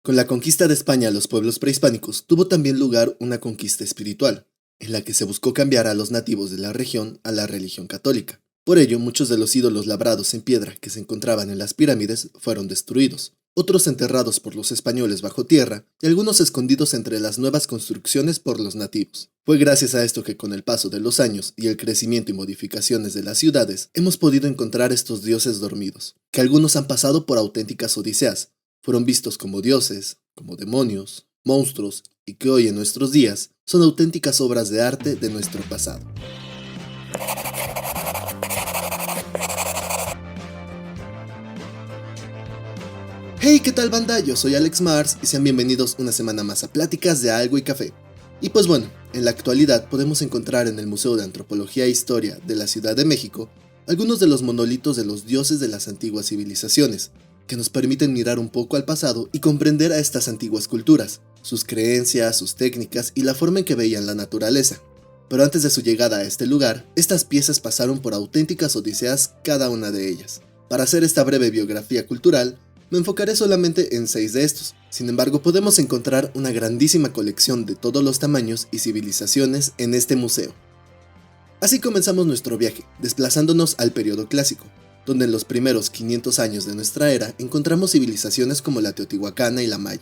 Con la conquista de España a los pueblos prehispánicos tuvo también lugar una conquista espiritual, en la que se buscó cambiar a los nativos de la región a la religión católica. Por ello, muchos de los ídolos labrados en piedra que se encontraban en las pirámides fueron destruidos, otros enterrados por los españoles bajo tierra y algunos escondidos entre las nuevas construcciones por los nativos. Fue gracias a esto que con el paso de los años y el crecimiento y modificaciones de las ciudades, hemos podido encontrar estos dioses dormidos, que algunos han pasado por auténticas odiseas, fueron vistos como dioses, como demonios, monstruos y que hoy en nuestros días son auténticas obras de arte de nuestro pasado. Hey, ¿qué tal banda? Yo soy Alex Mars y sean bienvenidos una semana más a Pláticas de Algo y Café. Y pues bueno, en la actualidad podemos encontrar en el Museo de Antropología e Historia de la Ciudad de México algunos de los monolitos de los dioses de las antiguas civilizaciones, que nos permiten mirar un poco al pasado y comprender a estas antiguas culturas, sus creencias, sus técnicas y la forma en que veían la naturaleza. Pero antes de su llegada a este lugar, estas piezas pasaron por auténticas odiseas cada una de ellas. Para hacer esta breve biografía cultural, me enfocaré solamente en 6 de estos. Sin embargo, podemos encontrar una grandísima colección de todos los tamaños y civilizaciones en este museo. Así comenzamos nuestro viaje, desplazándonos al periodo clásico, donde en los primeros 500 años de nuestra era encontramos civilizaciones como la teotihuacana y la maya.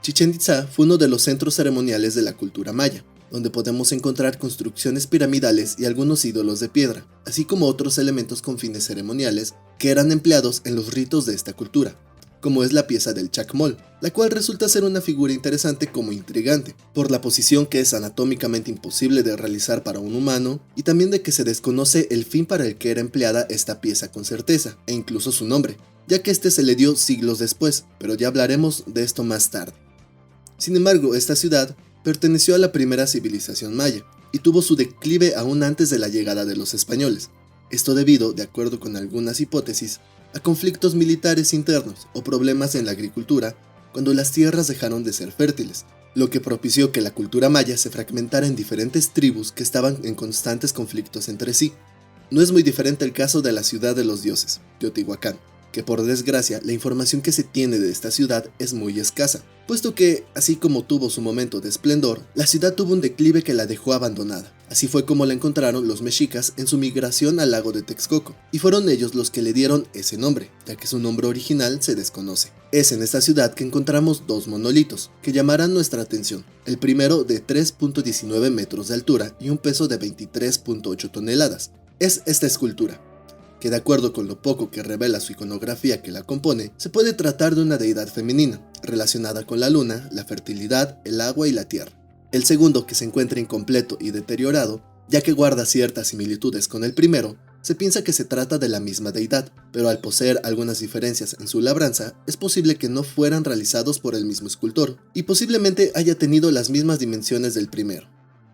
Chichén Itzá fue uno de los centros ceremoniales de la cultura maya, donde podemos encontrar construcciones piramidales y algunos ídolos de piedra, así como otros elementos con fines ceremoniales que eran empleados en los ritos de esta cultura, como es la pieza del chacmol, la cual resulta ser una figura interesante como intrigante, por la posición que es anatómicamente imposible de realizar para un humano, y también de que se desconoce el fin para el que era empleada esta pieza con certeza, e incluso su nombre, ya que este se le dio siglos después, pero ya hablaremos de esto más tarde. Sin embargo, esta ciudad perteneció a la primera civilización maya, y tuvo su declive aún antes de la llegada de los españoles, esto debido, de acuerdo con algunas hipótesis, a conflictos militares internos o problemas en la agricultura cuando las tierras dejaron de ser fértiles, lo que propició que la cultura maya se fragmentara en diferentes tribus que estaban en constantes conflictos entre sí. No es muy diferente el caso de la ciudad de los dioses, Teotihuacán, que por desgracia la información que se tiene de esta ciudad es muy escasa, puesto que, así como tuvo su momento de esplendor, la ciudad tuvo un declive que la dejó abandonada. Así fue como la encontraron los mexicas en su migración al lago de Texcoco, y fueron ellos los que le dieron ese nombre, ya que su nombre original se desconoce. Es en esta ciudad que encontramos 2 monolitos, que llamarán nuestra atención, el primero de 3.19 metros de altura y un peso de 23.8 toneladas. Es esta escultura, que de acuerdo con lo poco que revela su iconografía que la compone, se puede tratar de una deidad femenina, relacionada con la luna, la fertilidad, el agua y la tierra. El segundo, que se encuentra incompleto y deteriorado, ya que guarda ciertas similitudes con el primero, se piensa que se trata de la misma deidad, pero al poseer algunas diferencias en su labranza, es posible que no fueran realizados por el mismo escultor, y posiblemente haya tenido las mismas dimensiones del primero.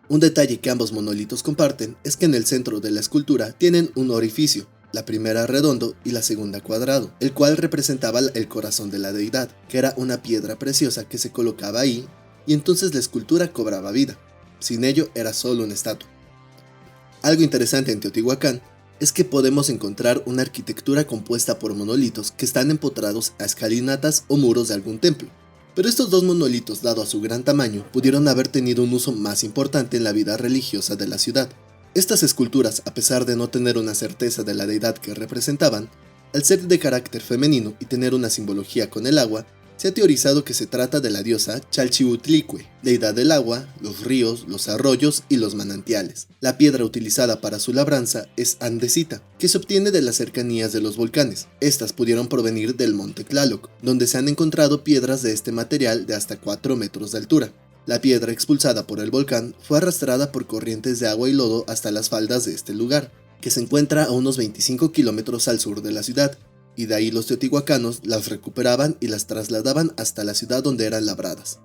Un detalle que ambos monolitos comparten es que en el centro de la escultura tienen un orificio, la primera redondo y la segunda cuadrado, el cual representaba el corazón de la deidad, que era una piedra preciosa que se colocaba ahí, y entonces la escultura cobraba vida. Sin ello era solo una estatua. Algo interesante en Teotihuacán es que podemos encontrar una arquitectura compuesta por monolitos que están empotrados a escalinatas o muros de algún templo. Pero estos 2 monolitos, dado a su gran tamaño, pudieron haber tenido un uso más importante en la vida religiosa de la ciudad. Estas esculturas, a pesar de no tener una certeza de la deidad que representaban, al ser de carácter femenino y tener una simbología con el agua, se ha teorizado que se trata de la diosa Chalchiuhtlicue, deidad del agua, los ríos, los arroyos y los manantiales. La piedra utilizada para su labranza es andesita, que se obtiene de las cercanías de los volcanes. Estas pudieron provenir del monte Tlaloc, donde se han encontrado piedras de este material de hasta 4 metros de altura. La piedra expulsada por el volcán fue arrastrada por corrientes de agua y lodo hasta las faldas de este lugar, que se encuentra a unos 25 kilómetros al sur de la ciudad, y de ahí los teotihuacanos las recuperaban y las trasladaban hasta la ciudad donde eran labradas.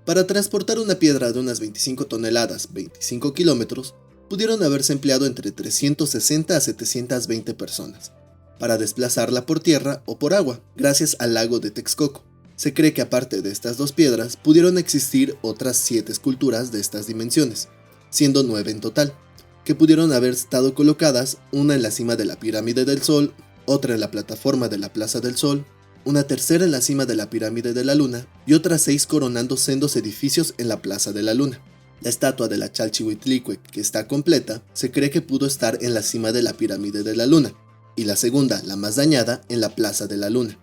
Para transportar una piedra de unas 25 toneladas, 25 kilómetros, pudieron haberse empleado entre 360 a 720 personas, para desplazarla por tierra o por agua, gracias al lago de Texcoco. Se cree que aparte de estas 2 piedras, pudieron existir otras 7 esculturas de estas dimensiones, siendo 9 en total, que pudieron haber estado colocadas, una en la cima de la Pirámide del Sol, otra en la plataforma de la Plaza del Sol, una tercera en la cima de la pirámide de la Luna y otras 6 coronando sendos edificios en la Plaza de la Luna. La estatua de la Chalchihuitlicue, que está completa, se cree que pudo estar en la cima de la pirámide de la Luna, y la segunda, la más dañada, en la Plaza de la Luna.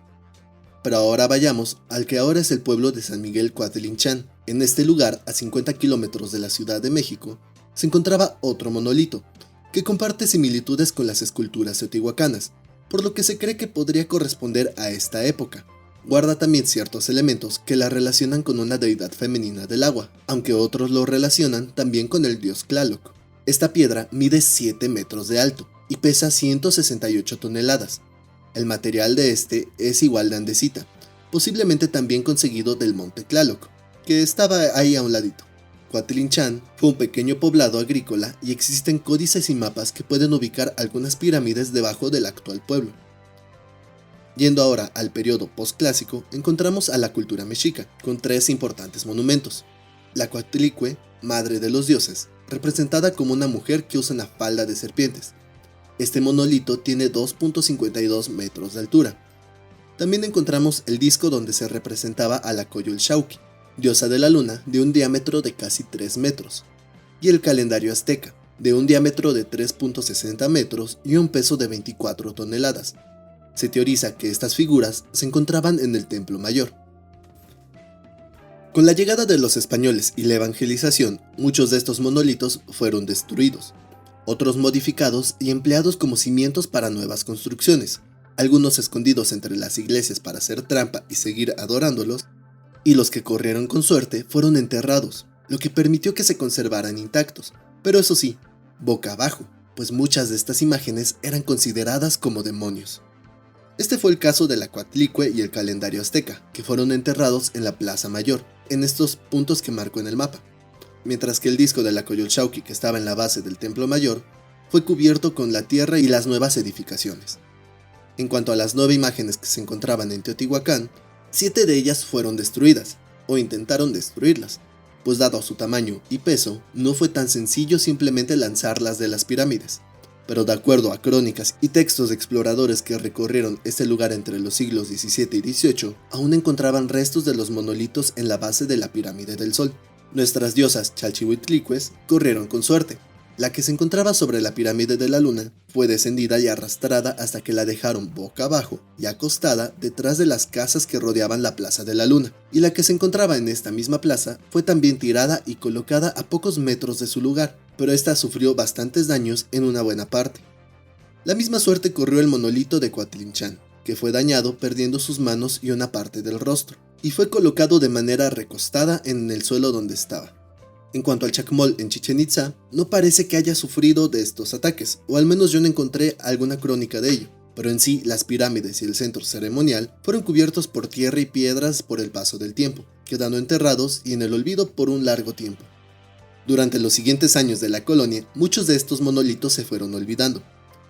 Pero ahora vayamos al que ahora es el pueblo de San Miguel Coatlinchan. En este lugar, a 50 kilómetros de la Ciudad de México, se encontraba otro monolito, que comparte similitudes con las esculturas teotihuacanas, por lo que se cree que podría corresponder a esta época. Guarda también ciertos elementos que la relacionan con una deidad femenina del agua, aunque otros lo relacionan también con el dios Tlaloc. Esta piedra mide 7 metros de alto y pesa 168 toneladas. El material de este es igual de andesita, posiblemente también conseguido del monte Tlaloc, que estaba ahí a un ladito. Coatlinchan fue un pequeño poblado agrícola y existen códices y mapas que pueden ubicar algunas pirámides debajo del actual pueblo. Yendo ahora al periodo postclásico, encontramos a la cultura mexica, con 3 importantes monumentos. La Coatlicue, madre de los dioses, representada como una mujer que usa una falda de serpientes. Este monolito tiene 2.52 metros de altura. También encontramos el disco donde se representaba a la Coyolxauhqui, diosa de la luna, de un diámetro de casi 3 metros, y el calendario azteca, de un diámetro de 3.60 metros y un peso de 24 toneladas. Se teoriza que estas figuras se encontraban en el Templo Mayor. Con la llegada de los españoles y la evangelización, muchos de estos monolitos fueron destruidos, otros modificados y empleados como cimientos para nuevas construcciones, algunos escondidos entre las iglesias para hacer trampa y seguir adorándolos, y los que corrieron con suerte fueron enterrados, lo que permitió que se conservaran intactos, pero eso sí, boca abajo, pues muchas de estas imágenes eran consideradas como demonios. Este fue el caso de la Coatlicue y el calendario azteca, que fueron enterrados en la Plaza Mayor, en estos puntos que marco en el mapa, mientras que el disco de la Coyolxauhqui, que estaba en la base del Templo Mayor, fue cubierto con la tierra y las nuevas edificaciones. En cuanto a las 9 imágenes que se encontraban en Teotihuacán, 7 de ellas fueron destruidas, o intentaron destruirlas, pues dado su tamaño y peso, no fue tan sencillo simplemente lanzarlas de las pirámides. Pero de acuerdo a crónicas y textos de exploradores que recorrieron este lugar entre los siglos XVII y XVIII, aún encontraban restos de los monolitos en la base de la pirámide del Sol. Nuestras diosas Chalchihuitlicues corrieron con suerte. La que se encontraba sobre la pirámide de la Luna fue descendida y arrastrada hasta que la dejaron boca abajo y acostada detrás de las casas que rodeaban la Plaza de la Luna, y la que se encontraba en esta misma plaza fue también tirada y colocada a pocos metros de su lugar, pero esta sufrió bastantes daños en una buena parte. La misma suerte corrió el monolito de Coatlinchan, que fue dañado perdiendo sus manos y una parte del rostro, y fue colocado de manera recostada en el suelo donde estaba. En cuanto al Chacmol en Chichén Itzá, no parece que haya sufrido de estos ataques, o al menos yo no encontré alguna crónica de ello, pero en sí las pirámides y el centro ceremonial fueron cubiertos por tierra y piedras por el paso del tiempo, quedando enterrados y en el olvido por un largo tiempo. Durante los siguientes años de la colonia, muchos de estos monolitos se fueron olvidando.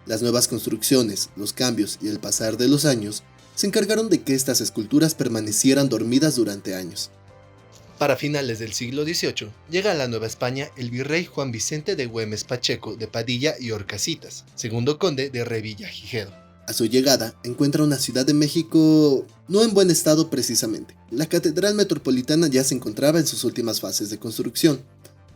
Las nuevas construcciones, los cambios y el pasar de los años se encargaron de que estas esculturas permanecieran dormidas durante años. Para finales del siglo XVIII, llega a la Nueva España el virrey Juan Vicente de Güemes Pacheco de Padilla y Horcasitas, segundo conde de Revillagigedo. A su llegada, encuentra una Ciudad de México no en buen estado precisamente. La Catedral Metropolitana ya se encontraba en sus últimas fases de construcción.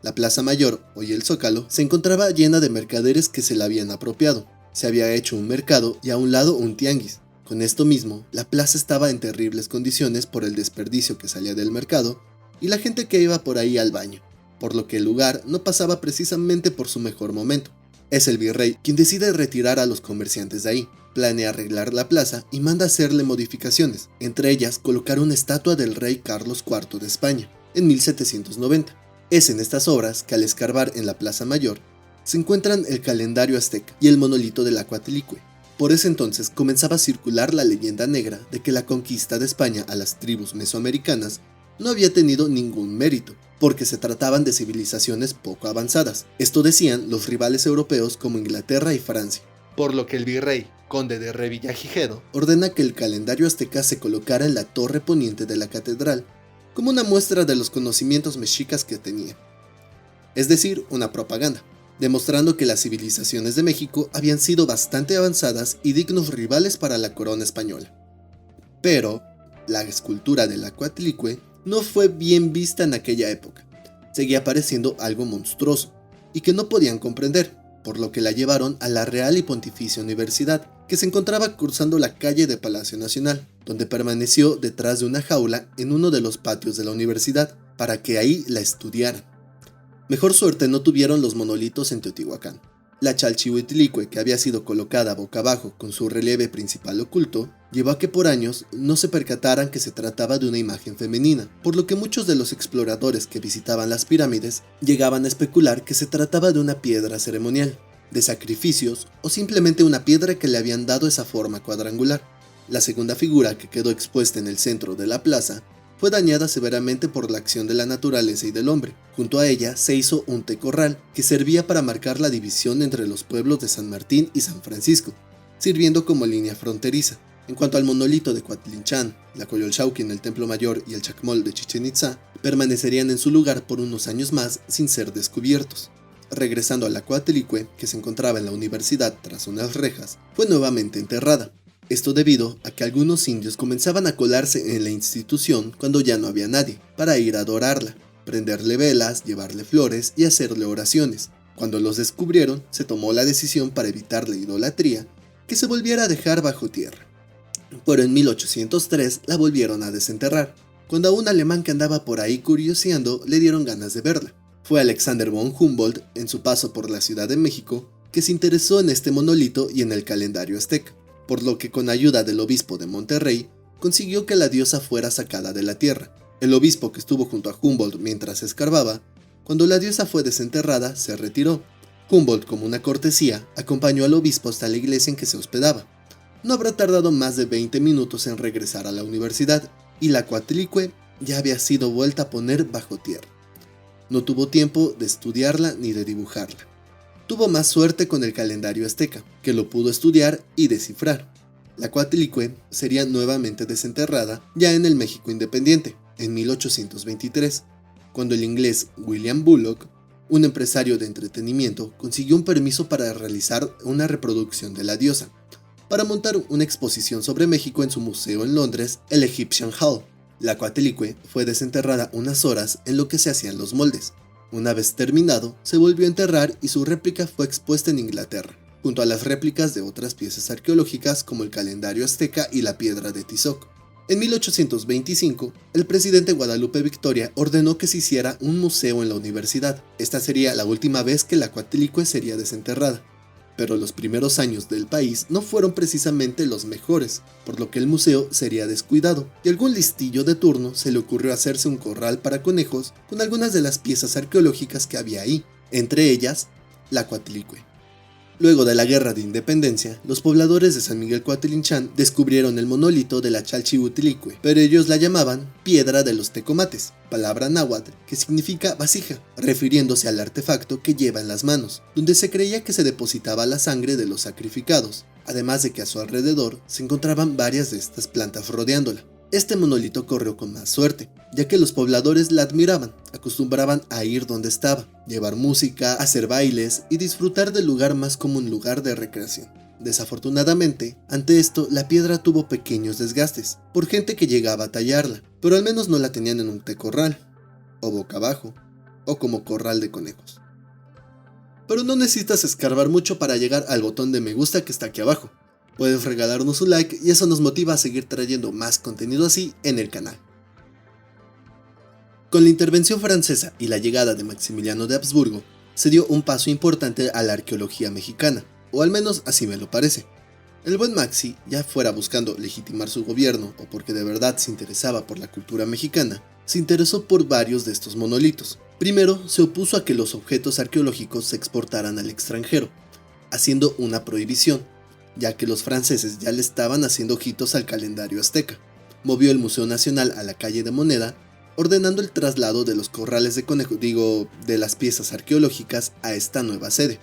La Plaza Mayor, hoy el Zócalo, se encontraba llena de mercaderes que se la habían apropiado. Se había hecho un mercado y a un lado un tianguis. Con esto mismo, la plaza estaba en terribles condiciones por el desperdicio que salía del mercado y la gente que iba por ahí al baño, por lo que el lugar no pasaba precisamente por su mejor momento. Es el virrey quien decide retirar a los comerciantes de ahí, planea arreglar la plaza y manda hacerle modificaciones, entre ellas colocar una estatua del rey Carlos IV de España, en 1790. Es en estas obras que al escarbar en la Plaza Mayor, se encuentran el calendario azteca y el monolito de la Coatlicue. Por ese entonces comenzaba a circular la leyenda negra de que la conquista de España a las tribus mesoamericanas no había tenido ningún mérito, porque se trataban de civilizaciones poco avanzadas. Esto decían los rivales europeos como Inglaterra y Francia. Por lo que el virrey, conde de Revillagigedo, ordena que el calendario azteca se colocara en la torre poniente de la catedral, como una muestra de los conocimientos mexicas que tenía. Es decir, una propaganda, demostrando que las civilizaciones de México habían sido bastante avanzadas y dignos rivales para la corona española. Pero la escultura del Coatlicue no fue bien vista en aquella época. Seguía pareciendo algo monstruoso y que no podían comprender, por lo que la llevaron a la Real y Pontificia Universidad, que se encontraba cruzando la calle de Palacio Nacional, donde permaneció detrás de una jaula en uno de los patios de la universidad, para que ahí la estudiaran. Mejor suerte no tuvieron los monolitos en Teotihuacán. La Chalchihuitlicue, que había sido colocada boca abajo con su relieve principal oculto, llevó a que por años no se percataran que se trataba de una imagen femenina, por lo que muchos de los exploradores que visitaban las pirámides llegaban a especular que se trataba de una piedra ceremonial, de sacrificios o simplemente una piedra que le habían dado esa forma cuadrangular. La segunda figura, que quedó expuesta en el centro de la plaza, fue dañada severamente por la acción de la naturaleza y del hombre. Junto a ella se hizo un tecorral que servía para marcar la división entre los pueblos de San Martín y San Francisco, sirviendo como línea fronteriza. En cuanto al monolito de Coatlinchan, la Coyolxauhqui en el Templo Mayor y el Chacmol de Chichén Itzá, permanecerían en su lugar por unos años más sin ser descubiertos. Regresando a la Coatlicue, que se encontraba en la universidad tras unas rejas, fue nuevamente enterrada. Esto debido a que algunos indios comenzaban a colarse en la institución cuando ya no había nadie, para ir a adorarla, prenderle velas, llevarle flores y hacerle oraciones. Cuando los descubrieron, se tomó la decisión para evitar la idolatría, que se volviera a dejar bajo tierra. Pero en 1803 la volvieron a desenterrar, cuando a un alemán que andaba por ahí curioseando le dieron ganas de verla. Fue Alexander von Humboldt, en su paso por la Ciudad de México, que se interesó en este monolito y en el calendario azteca, por lo que con ayuda del obispo de Monterrey, consiguió que la diosa fuera sacada de la tierra. El obispo, que estuvo junto a Humboldt mientras escarbaba, cuando la diosa fue desenterrada, se retiró. Humboldt, como una cortesía, acompañó al obispo hasta la iglesia en que se hospedaba. No habrá tardado más de 20 minutos en regresar a la universidad, y la Coatlicue ya había sido vuelta a poner bajo tierra. No tuvo tiempo de estudiarla ni de dibujarla. Tuvo más suerte con el calendario azteca, que lo pudo estudiar y descifrar. La Coatlicue sería nuevamente desenterrada ya en el México independiente, en 1823, cuando el inglés William Bullock, un empresario de entretenimiento, consiguió un permiso para realizar una reproducción de la diosa, para montar una exposición sobre México en su museo en Londres, el Egyptian Hall. La Coatlicue fue desenterrada unas horas en lo que se hacían los moldes. Una vez terminado, se volvió a enterrar y su réplica fue expuesta en Inglaterra, junto a las réplicas de otras piezas arqueológicas como el calendario azteca y la piedra de Tizoc. En 1825, el presidente Guadalupe Victoria ordenó que se hiciera un museo en la universidad. Esta sería la última vez que la Coatlicue sería desenterrada. Pero los primeros años del país no fueron precisamente los mejores, por lo que el museo sería descuidado, y algún listillo de turno se le ocurrió hacerse un corral para conejos con algunas de las piezas arqueológicas que había ahí, entre ellas la Coatlicue. Luego de la Guerra de Independencia, los pobladores de San Miguel Coatlinchan descubrieron el monolito de la Chalchihuitlicue, pero ellos la llamaban Piedra de los Tecomates, palabra náhuatl que significa vasija, refiriéndose al artefacto que lleva en las manos, donde se creía que se depositaba la sangre de los sacrificados, además de que a su alrededor se encontraban varias de estas plantas rodeándola. Este monolito corrió con más suerte, ya que los pobladores la admiraban, acostumbraban a ir donde estaba, llevar música, hacer bailes y disfrutar del lugar más como un lugar de recreación. Desafortunadamente, ante esto la piedra tuvo pequeños desgastes, por gente que llegaba a tallarla, pero al menos no la tenían en un tecorral, o boca abajo, o como corral de conejos. Pero no necesitas escarbar mucho para llegar al botón de me gusta que está aquí abajo. Puedes regalarnos un like y eso nos motiva a seguir trayendo más contenido así en el canal. Con la intervención francesa y la llegada de Maximiliano de Habsburgo, se dio un paso importante a la arqueología mexicana, o al menos así me lo parece. El buen Maxi, ya fuera buscando legitimar su gobierno o porque de verdad se interesaba por la cultura mexicana, se interesó por varios de estos monolitos. Primero, se opuso a que los objetos arqueológicos se exportaran al extranjero, haciendo una prohibición, ya que los franceses ya le estaban haciendo ojitos al calendario azteca. Movió el Museo Nacional a la calle de Moneda, ordenando el traslado de los corrales de conejo, de las piezas arqueológicas a esta nueva sede,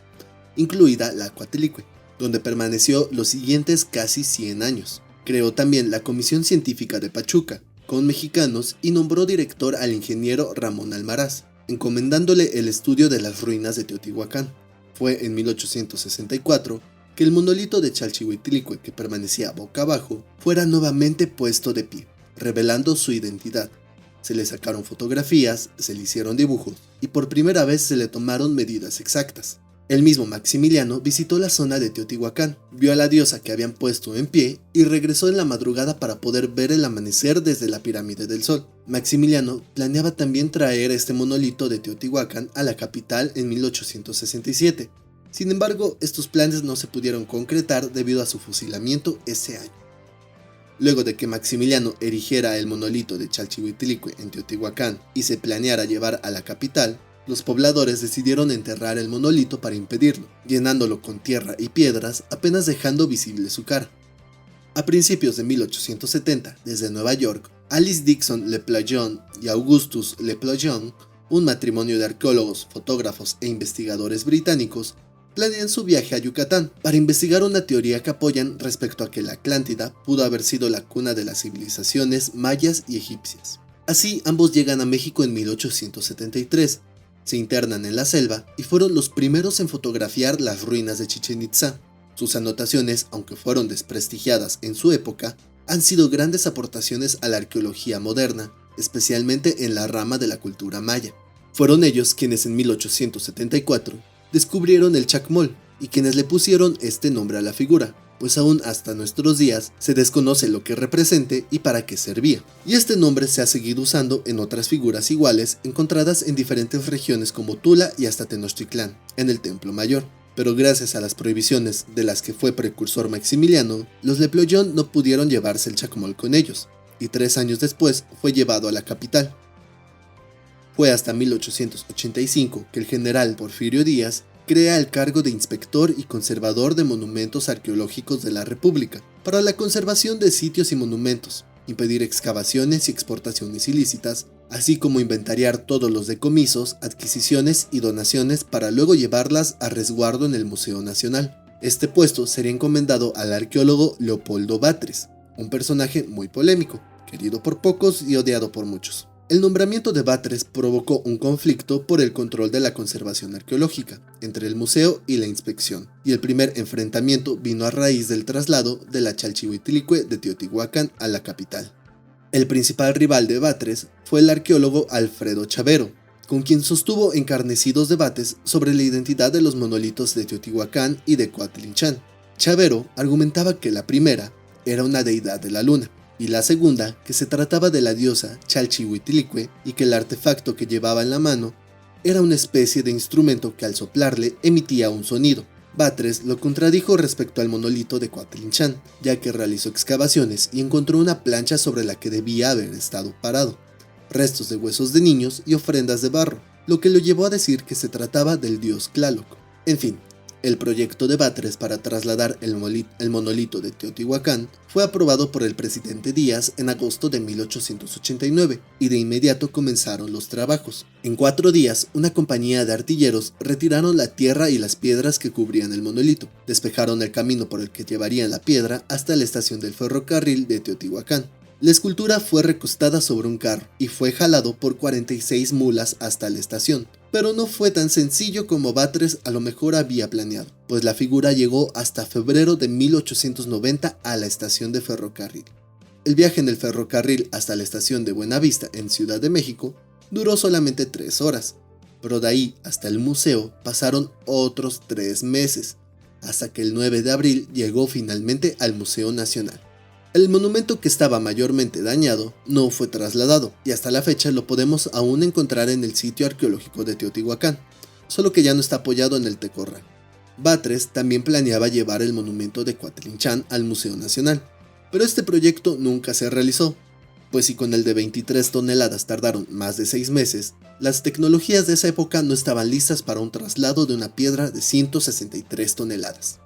incluida la Coatlicue, donde permaneció los siguientes casi 100 años. Creó también la Comisión Científica de Pachuca, con mexicanos, y nombró director al ingeniero Ramón Almaraz, encomendándole el estudio de las ruinas de Teotihuacán. Fue en 1864 que el monolito de Chalchihuitlicue, que permanecía boca abajo, fuera nuevamente puesto de pie, revelando su identidad. Se le sacaron fotografías, se le hicieron dibujos y por primera vez se le tomaron medidas exactas. El mismo Maximiliano visitó la zona de Teotihuacán, vio a la diosa que habían puesto en pie y regresó en la madrugada para poder ver el amanecer desde la pirámide del Sol. Maximiliano planeaba también traer este monolito de Teotihuacán a la capital en 1867. Sin embargo, estos planes no se pudieron concretar debido a su fusilamiento ese año. Luego de que Maximiliano erigiera el monolito de Chalchihuitlicue en Teotihuacán y se planeara llevar a la capital, los pobladores decidieron enterrar el monolito para impedirlo, llenándolo con tierra y piedras, apenas dejando visible su cara. A principios de 1870, desde Nueva York, Alice Dixon Le Plongeon y Augustus Le Plongeon, un matrimonio de arqueólogos, fotógrafos e investigadores británicos, planean su viaje a Yucatán para investigar una teoría que apoyan respecto a que la Atlántida pudo haber sido la cuna de las civilizaciones mayas y egipcias. Así, ambos llegan a México en 1873, se internan en la selva y fueron los primeros en fotografiar las ruinas de Chichén Itzá. Sus anotaciones, aunque fueron desprestigiadas en su época, han sido grandes aportaciones a la arqueología moderna, especialmente en la rama de la cultura maya. Fueron ellos quienes en 1874 descubrieron el chacmol y quienes le pusieron este nombre a la figura, pues aún hasta nuestros días se desconoce lo que represente y para qué servía. Y este nombre se ha seguido usando en otras figuras iguales encontradas en diferentes regiones como Tula y hasta Tenochtitlán, en el Templo Mayor. Pero gracias a las prohibiciones de las que fue precursor Maximiliano, los Le Plongeon no pudieron llevarse el chacmol con ellos, y 3 años después fue llevado a la capital. Fue hasta 1885 que el general Porfirio Díaz crea el cargo de inspector y conservador de monumentos arqueológicos de la República para la conservación de sitios y monumentos, impedir excavaciones y exportaciones ilícitas, así como inventariar todos los decomisos, adquisiciones y donaciones para luego llevarlas a resguardo en el Museo Nacional. Este puesto sería encomendado al arqueólogo Leopoldo Batres, un personaje muy polémico, querido por pocos y odiado por muchos. El nombramiento de Batres provocó un conflicto por el control de la conservación arqueológica entre el museo y la inspección, y el primer enfrentamiento vino a raíz del traslado de la Chalchihuitlicue de Teotihuacán a la capital. El principal rival de Batres fue el arqueólogo Alfredo Chavero, con quien sostuvo encarnecidos debates sobre la identidad de los monolitos de Teotihuacán y de Coatlinchán. Chavero argumentaba que la primera era una deidad de la luna, y la segunda, que se trataba de la diosa Chalchihuitlicue y que el artefacto que llevaba en la mano era una especie de instrumento que al soplarle emitía un sonido. Batres lo contradijo respecto al monolito de Coatlinchán, ya que realizó excavaciones y encontró una plancha sobre la que debía haber estado parado, restos de huesos de niños y ofrendas de barro, lo que lo llevó a decir que se trataba del dios Tlaloc. En fin, el proyecto de Batres para trasladar el monolito de Teotihuacán fue aprobado por el presidente Díaz en agosto de 1889 y de inmediato comenzaron los trabajos. En 4 días, una compañía de artilleros retiraron la tierra y las piedras que cubrían el monolito, despejaron el camino por el que llevarían la piedra hasta la estación del ferrocarril de Teotihuacán. La escultura fue recostada sobre un carro y fue jalado por 46 mulas hasta la estación. Pero no fue tan sencillo como Batres a lo mejor había planeado, pues la figura llegó hasta febrero de 1890 a la estación de ferrocarril. El viaje en el ferrocarril hasta la estación de Buenavista en Ciudad de México duró solamente 3 horas, pero de ahí hasta el museo pasaron otros 3 meses, hasta que el 9 de abril llegó finalmente al Museo Nacional. El monumento, que estaba mayormente dañado, no fue trasladado, y hasta la fecha lo podemos aún encontrar en el sitio arqueológico de Teotihuacán, solo que ya no está apoyado en el Tecorral. Batres también planeaba llevar el monumento de Coatlinchán al Museo Nacional, pero este proyecto nunca se realizó, pues si con el de 23 toneladas tardaron más de 6 meses, las tecnologías de esa época no estaban listas para un traslado de una piedra de 163 toneladas.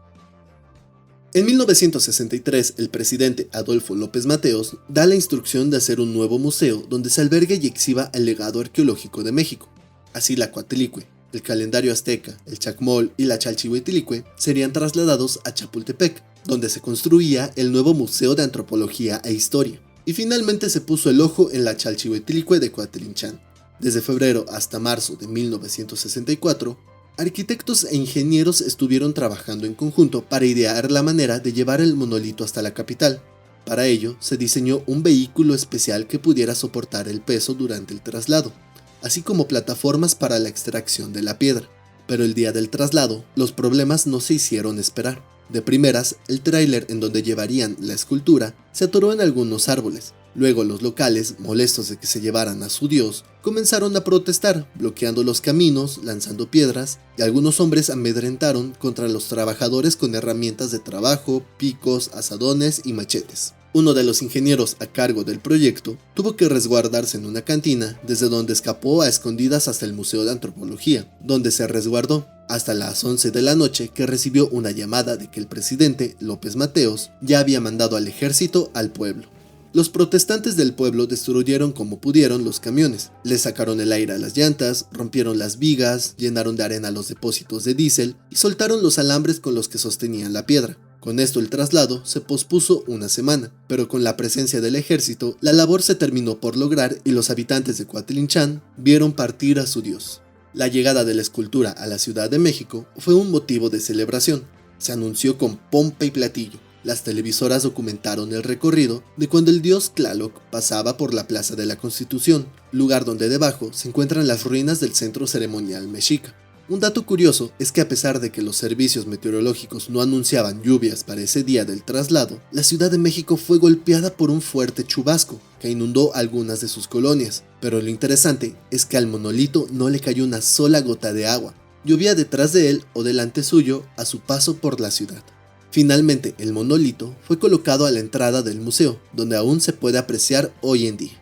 En 1963, el presidente Adolfo López Mateos da la instrucción de hacer un nuevo museo donde se albergue y exhiba el legado arqueológico de México. Así la Coatlicue, el calendario azteca, el chacmol y la Chalchihuitlicue serían trasladados a Chapultepec, donde se construía el nuevo Museo de Antropología e Historia. Y finalmente se puso el ojo en la Chalchihuitlicue de Coatlinchán. Desde febrero hasta marzo de 1964, Arquitectos e ingenieros estuvieron trabajando en conjunto para idear la manera de llevar el monolito hasta la capital. Para ello, se diseñó un vehículo especial que pudiera soportar el peso durante el traslado, así como plataformas para la extracción de la piedra. Pero el día del traslado, los problemas no se hicieron esperar. De primeras, el tráiler en donde llevarían la escultura se atoró en algunos árboles. Luego los locales, molestos de que se llevaran a su dios, comenzaron a protestar, bloqueando los caminos, lanzando piedras, y algunos hombres amedrentaron contra los trabajadores con herramientas de trabajo, picos, azadones y machetes. Uno de los ingenieros a cargo del proyecto tuvo que resguardarse en una cantina, desde donde escapó a escondidas hasta el Museo de Antropología, donde se resguardó hasta las 11 de la noche, que recibió una llamada de que el presidente, López Mateos, ya había mandado al ejército al pueblo. Los protestantes del pueblo destruyeron como pudieron los camiones, le sacaron el aire a las llantas, rompieron las vigas, llenaron de arena los depósitos de diésel y soltaron los alambres con los que sostenían la piedra. Con esto el traslado se pospuso una semana, pero con la presencia del ejército, la labor se terminó por lograr y los habitantes de Coatlinchan vieron partir a su dios. La llegada de la escultura a la Ciudad de México fue un motivo de celebración. Se anunció con pompa y platillo. Las televisoras documentaron el recorrido de cuando el dios Tlaloc pasaba por la Plaza de la Constitución, lugar donde debajo se encuentran las ruinas del centro ceremonial mexica. Un dato curioso es que a pesar de que los servicios meteorológicos no anunciaban lluvias para ese día del traslado, la Ciudad de México fue golpeada por un fuerte chubasco que inundó algunas de sus colonias. Pero lo interesante es que al monolito no le cayó una sola gota de agua. Llovía detrás de él o delante suyo a su paso por la ciudad. Finalmente, el monolito fue colocado a la entrada del museo, donde aún se puede apreciar hoy en día.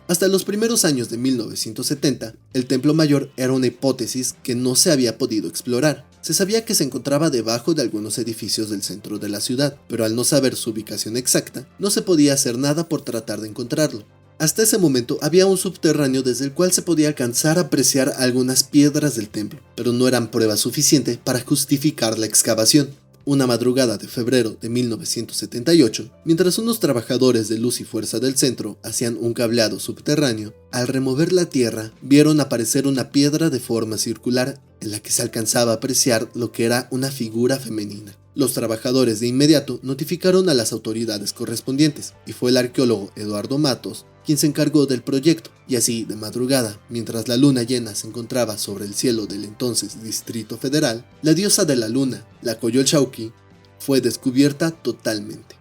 Hasta los primeros años de 1970, el Templo Mayor era una hipótesis que no se había podido explorar. Se sabía que se encontraba debajo de algunos edificios del centro de la ciudad, pero al no saber su ubicación exacta, no se podía hacer nada por tratar de encontrarlo. Hasta ese momento había un subterráneo desde el cual se podía alcanzar a apreciar algunas piedras del templo, pero no eran prueba suficiente para justificar la excavación. Una madrugada de febrero de 1978, mientras unos trabajadores de Luz y Fuerza del centro hacían un cableado subterráneo, al remover la tierra vieron aparecer una piedra de forma circular en la que se alcanzaba a apreciar lo que era una figura femenina. Los trabajadores de inmediato notificaron a las autoridades correspondientes y fue el arqueólogo Eduardo Matos quien se encargó del proyecto, y así, de madrugada, mientras la luna llena se encontraba sobre el cielo del entonces Distrito Federal, la diosa de la luna, la Coyolxauhqui, fue descubierta totalmente.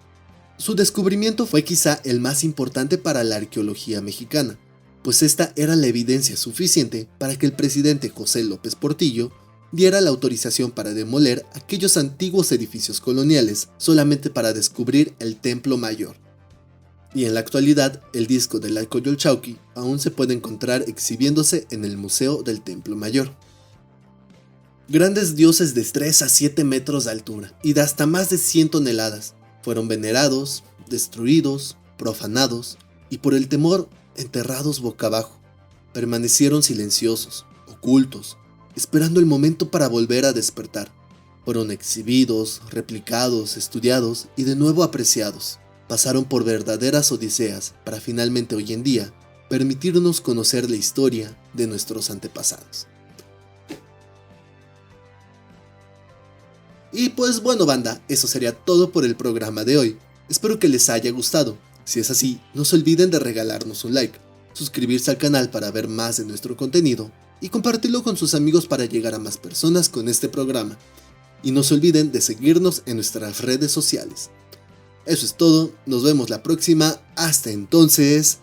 Su descubrimiento fue quizá el más importante para la arqueología mexicana, pues esta era la evidencia suficiente para que el presidente José López Portillo diera la autorización para demoler aquellos antiguos edificios coloniales solamente para descubrir el Templo Mayor. Y en la actualidad, el disco de la Coyolxauhqui aún se puede encontrar exhibiéndose en el Museo del Templo Mayor. Grandes dioses de 3 a 7 metros de altura y de hasta más de 100 toneladas fueron venerados, destruidos, profanados y por el temor enterrados boca abajo. Permanecieron silenciosos, ocultos, esperando el momento para volver a despertar. Fueron exhibidos, replicados, estudiados y de nuevo apreciados. Pasaron por verdaderas odiseas para finalmente hoy en día permitirnos conocer la historia de nuestros antepasados. Y pues bueno banda, eso sería todo por el programa de hoy. Espero que les haya gustado. Si es así, no se olviden de regalarnos un like, suscribirse al canal para ver más de nuestro contenido y compartirlo con sus amigos para llegar a más personas con este programa. Y no se olviden de seguirnos en nuestras redes sociales. Eso es todo, nos vemos la próxima, hasta entonces,